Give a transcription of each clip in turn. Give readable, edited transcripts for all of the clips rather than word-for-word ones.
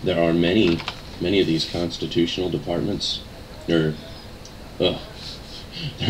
there are many of these constitutional departments, or there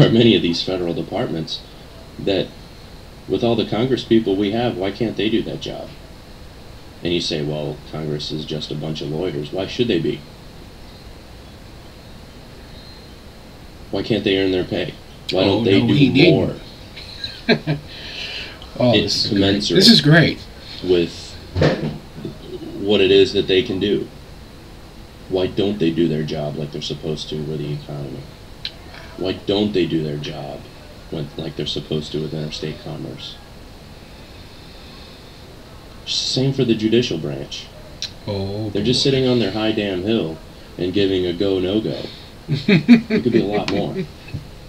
are many of these federal departments that, with all the Congress people we have, why can't they do that job? And you say, well, Congress is just a bunch of lawyers. Why should they be? Why can't they earn their pay? Why don't they do more? This is great. With what it is that they can do. Why don't they do their job like they're supposed to with the economy? Why don't they do their job like they're supposed to with interstate commerce? Same for the judicial branch. They're just sitting on their high damn hill and giving a go, no go. It could be a lot more.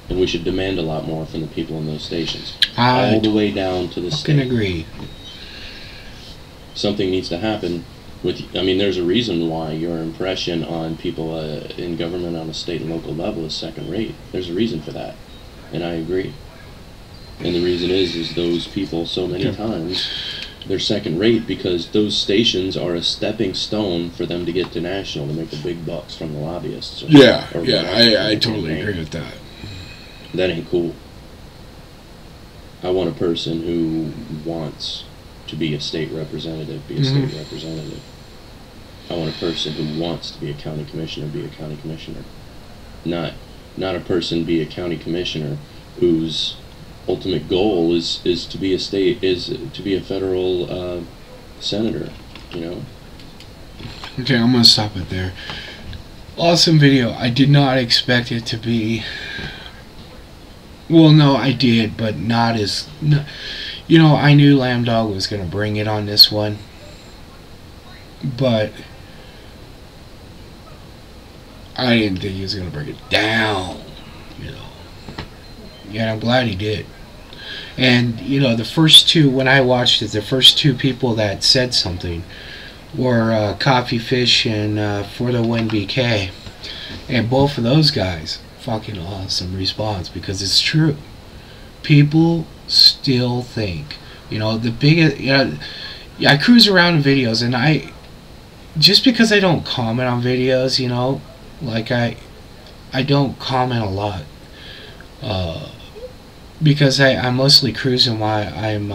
And we should demand a lot more from the people in those stations. All the way down to the state. I can agree. Something needs to happen there's a reason why your impression on people in government on a state and local level is second rate. There's a reason for that. And I agree. And the reason is those people so many times, they're second rate because those stations are a stepping stone for them to get to national to make the big bucks from the lobbyists. I totally agree with that. That ain't cool. I want a person who wants to be a state representative, state representative. I want a person who wants to be a county commissioner, be a county commissioner. Not a person be a county commissioner whose ultimate goal is to be a federal senator, you know. Okay, I'm gonna stop it there. Awesome video. I did not expect it to be. Well, no, I did, but not as. You know, I knew Lamb Dog was gonna bring it on this one, but I didn't think he was gonna bring it down. You know. Yeah, I'm glad he did. And, you know, the first two, when I watched it, the first two people that said something were Coffee Fish and For the Win BK. And both of those guys, fucking awesome response, because it's true. People still think, you know, the biggest, you know, I cruise around in videos, and just because I don't comment on videos, you know, like I don't comment a lot. Because I'm mostly cruising while I'm,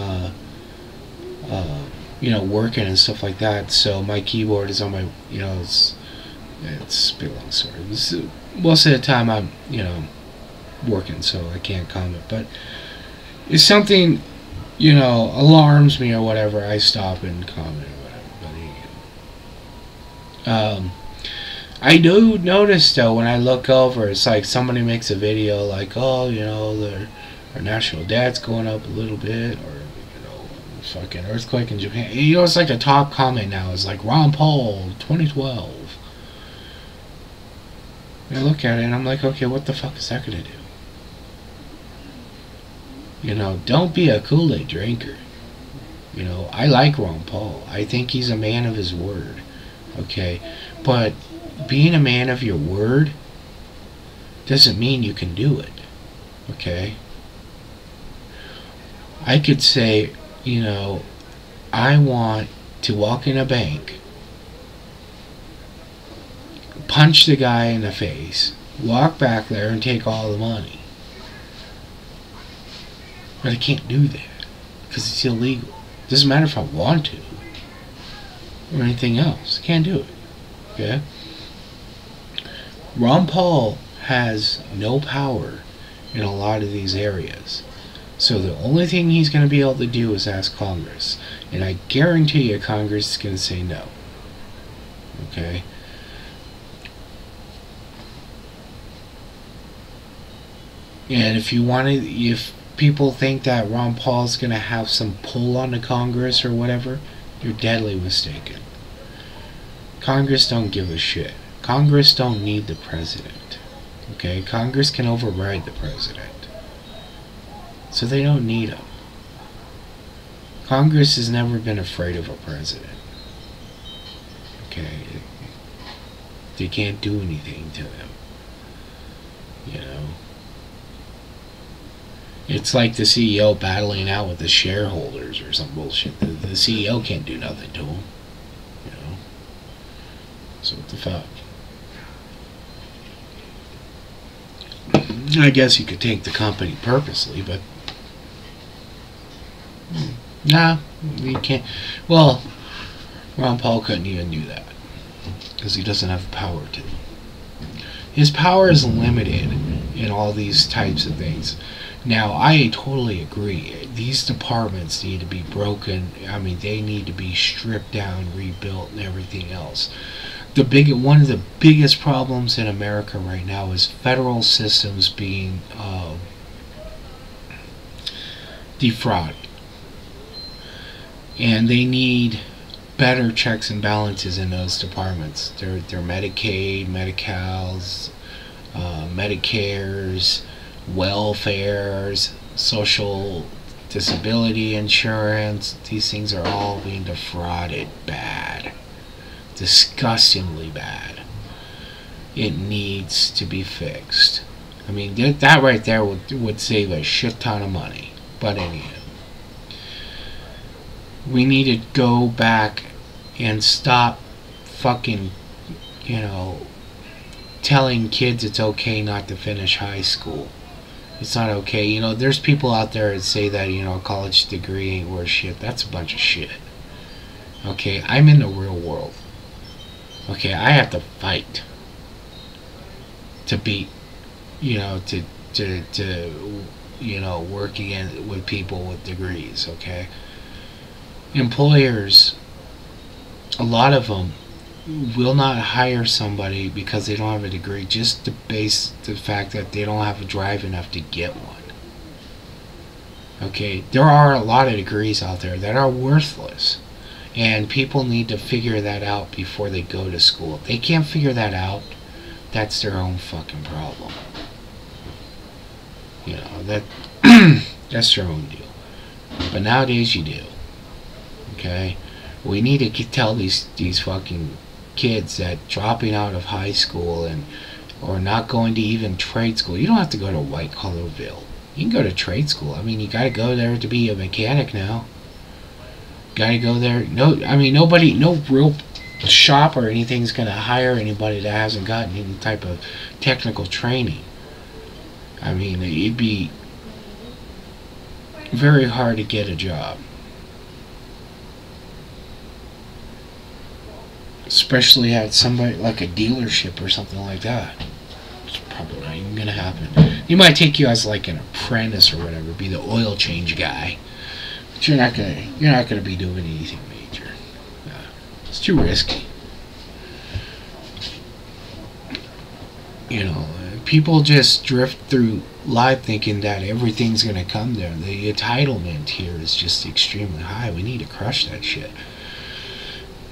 you know, working and stuff like that. So my keyboard is on my, you know, it's a bit long story. Most of the time I'm, you know, working, so I can't comment. But if something, you know, alarms me or whatever, I stop and comment or whatever. But I do notice though when I look over, it's like somebody makes a video like, oh, you know, our national debt's going up a little bit, or, you know, fucking earthquake in Japan. You know, it's like the top comment now is like Ron Paul 2012. And I look at it and I'm like, okay, what the fuck is that gonna do? You know, don't be a Kool-Aid drinker. You know, I like Ron Paul. I think he's a man of his word. Okay, but being a man of your word doesn't mean you can do it. Okay. I could say, you know, I want to walk in a bank, punch the guy in the face, walk back there and take all the money. But I can't do that because it's illegal. It doesn't matter if I want to or anything else. I can't do it. Okay? Ron Paul has no power in a lot of these areas. So the only thing he's going to be able to do is ask Congress. And I guarantee you Congress is going to say no. Okay? And if people think that Ron Paul's going to have some pull on the Congress or whatever, you're deadly mistaken. Congress don't give a shit. Congress don't need the president. Okay? Congress can override the president. So they don't need him. Congress has never been afraid of a president. Okay? They can't do anything to them. You know? It's like the CEO battling out with the shareholders or some bullshit. The CEO can't do nothing to him. You know? So what the fuck? I guess you could take the company purposely, but nah, you can't. Well, Ron Paul couldn't even do that because he doesn't have the power to. His power is limited in all these types of things. Now, I totally agree. These departments need to be broken. I mean, they need to be stripped down, rebuilt, and everything else. One of the biggest problems in America right now is federal systems being defrauded, and they need better checks and balances in those departments. Their Medicaid, Medi-Cals, Medicares, welfares, social disability insurance. These things are all being defrauded bad. Disgustingly bad. It needs to be fixed. I mean, that right there would save a shit ton of money. But anyhow, we need to go back and stop fucking, telling kids it's okay not to finish high school. It's not okay. There's people out there that say that, a college degree ain't worth shit. That's a bunch of shit. Okay, I'm in the real world. Okay, I have to fight to beat, to work again with people with degrees, okay? Employers, a lot of them will not hire somebody because they don't have a degree just to base the fact that they don't have a drive enough to get one. Okay, there are a lot of degrees out there that are worthless. And people need to figure that out before they go to school. If they can't figure that out, that's their own fucking problem. That's their own deal. But nowadays you do. Okay? We need to tell these fucking kids that dropping out of high school or not going to even trade school. You don't have to go to White Collarville. You can go to trade school. I mean, you got to go there to be a mechanic now. Got to go there. No real shop or anything's going to hire anybody that hasn't gotten any type of technical training. I mean, it'd be very hard to get a job. Especially at somebody like a dealership or something like that. It's probably not even going to happen. You might take you as like an apprentice or whatever, be the oil change guy. But you're not gonna be doing anything major. It's too risky. People just drift through life thinking that everything's gonna come there. The entitlement here is just extremely high. We need to crush that shit.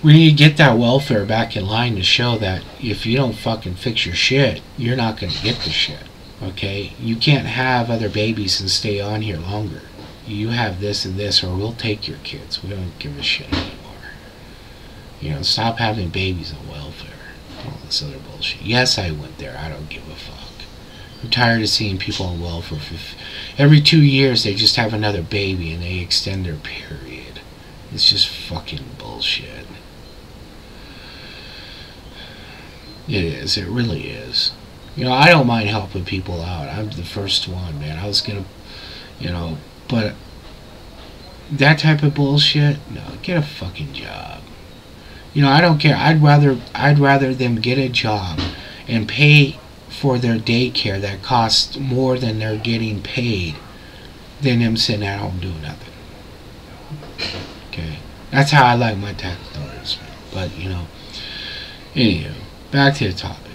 We need to get that welfare back in line to show that if you don't fucking fix your shit, you're not gonna get the shit. Okay? You can't have other babies and stay on here longer. You have this and this, or we'll take your kids. We don't give a shit anymore. Stop having babies on welfare. All this other bullshit. Yes, I went there. I don't give a fuck. I'm tired of seeing people on welfare. Every 2 years, they just have another baby and they extend their period. It's just fucking bullshit. It is. It really is. I don't mind helping people out. I'm the first one, man. I was gonna, but that type of bullshit, no, get a fucking job. I don't care. I'd rather them get a job and pay for their daycare that costs more than they're getting paid than them sitting at home doing nothing. Okay, that's how I like my tax dollars. But anywho, back to the topic.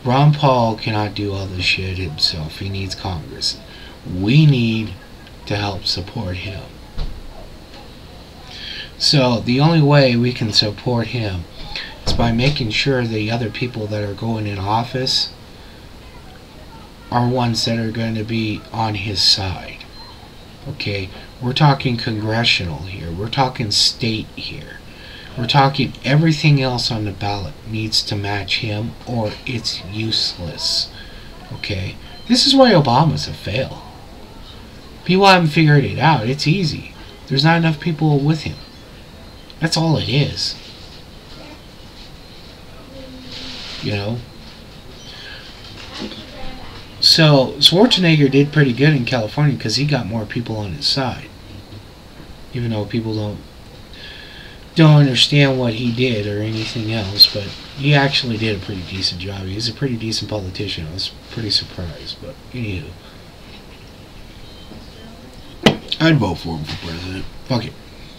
Ron Paul cannot do all this shit himself. He needs Congress. We need to help support him. So the only way we can support him is by making sure the other people that are going in office are ones that are going to be on his side. Okay? We're talking congressional here. We're talking state here. We're talking everything else on the ballot needs to match him or it's useless. Okay? This is why Obama's a fail. People haven't figured it out. It's easy. There's not enough people with him. That's all it is. You know? So Schwarzenegger did pretty good in California because he got more people on his side. Even though people don't understand what he did or anything else, but he actually did a pretty decent job. He's a pretty decent politician. I was pretty surprised, but anywho. I'd vote for him for president. Fuck it.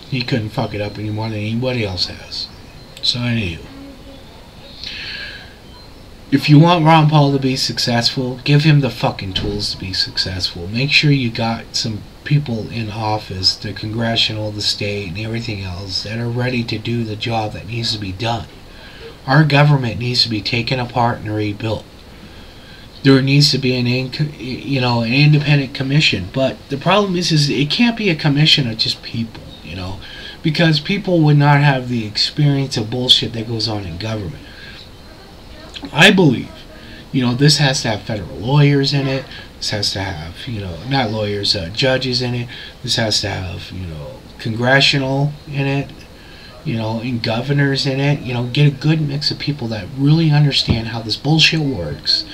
He couldn't fuck it up any more than anybody else has. So anywho. If you want Ron Paul to be successful, give him the fucking tools to be successful. Make sure you got some people in office, the congressional, the state, and everything else that are ready to do the job that needs to be done. Our government needs to be taken apart and rebuilt. There needs to be an independent commission, but the problem is it can't be a commission of just people, because people would not have the experience of bullshit that goes on in government. I believe, this has to have federal lawyers in it. This has to have, not lawyers, judges in it. This has to have, congressional in it, and governors in it. Get a good mix of people that really understand how this bullshit works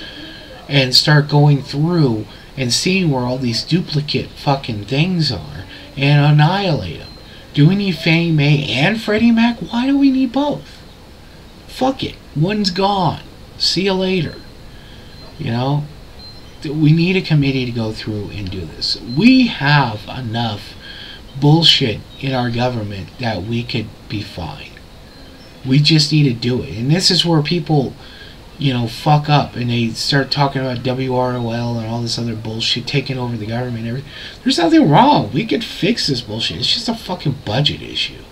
and start going through and seeing where all these duplicate fucking things are and annihilate them. Do we need Fannie Mae and Freddie Mac? Why do we need both? Fuck it. One's gone. See you later. We need a committee to go through and do this. We have enough bullshit in our government that we could be fine. We just need to do it. And this is where people, fuck up and they start talking about WROL and all this other bullshit taking over the government and everything. There's nothing wrong. We could fix this bullshit. It's just a fucking budget issue.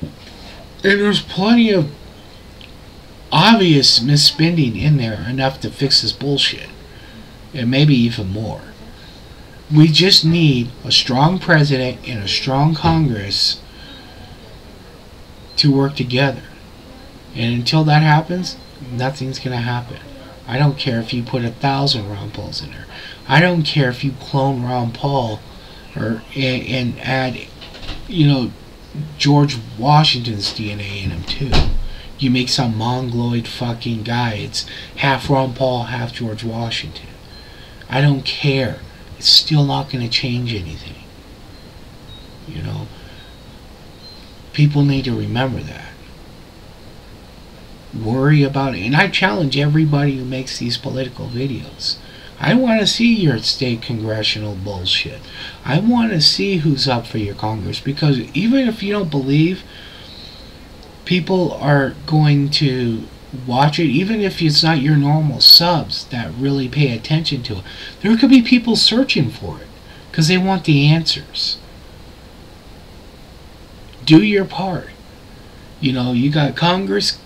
And there's plenty of obvious misspending in there enough to fix this bullshit. And maybe even more. We just need a strong president and a strong Congress to work together. And until that happens, nothing's going to happen. I don't care if you put 1,000 Ron Pauls in there. I don't care if you clone Ron Paul and add, George Washington's DNA in him too. You make some mongoloid fucking guy. It's half Ron Paul, half George Washington. I don't care. It's still not going to change anything. People need to remember that. Worry about it. And I challenge everybody who makes these political videos. I want to see your state congressional bullshit. I want to see who's up for your Congress. Because even if you don't believe, people are going to watch it, even if it's not your normal subs that really pay attention to it. There could be people searching for it because they want the answers. Do your part. You got Congress,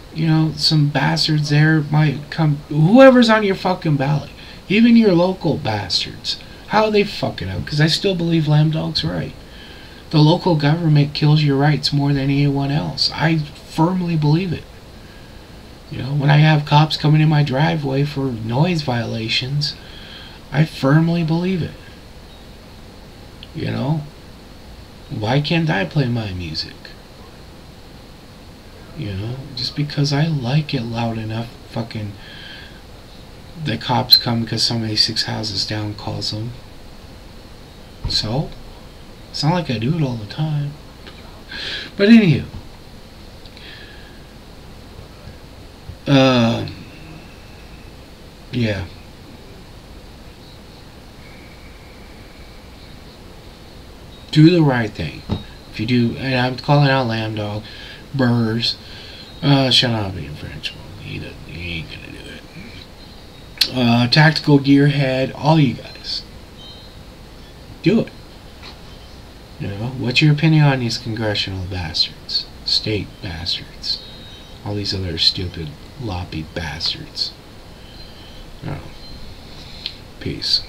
some bastards there might come, whoever's on your fucking ballot, even your local bastards. How are they fucking up? Because I still believe Lambdog's right. The local government kills your rights more than anyone else. I firmly believe it. When I have cops coming in my driveway for noise violations, I firmly believe it. Why can't I play my music? Just because I like it loud enough, fucking the cops come because somebody 6 houses down calls them. So, it's not like I do it all the time. But anywho. Yeah. Do the right thing. If you do, and I'm calling out Lambdog, Burrs, shall not be infringement. He ain't gonna do it. Tactical Gearhead, all you guys. Do it. What's your opinion on these congressional bastards? State bastards. All these other stupid, loppy bastards. Peace.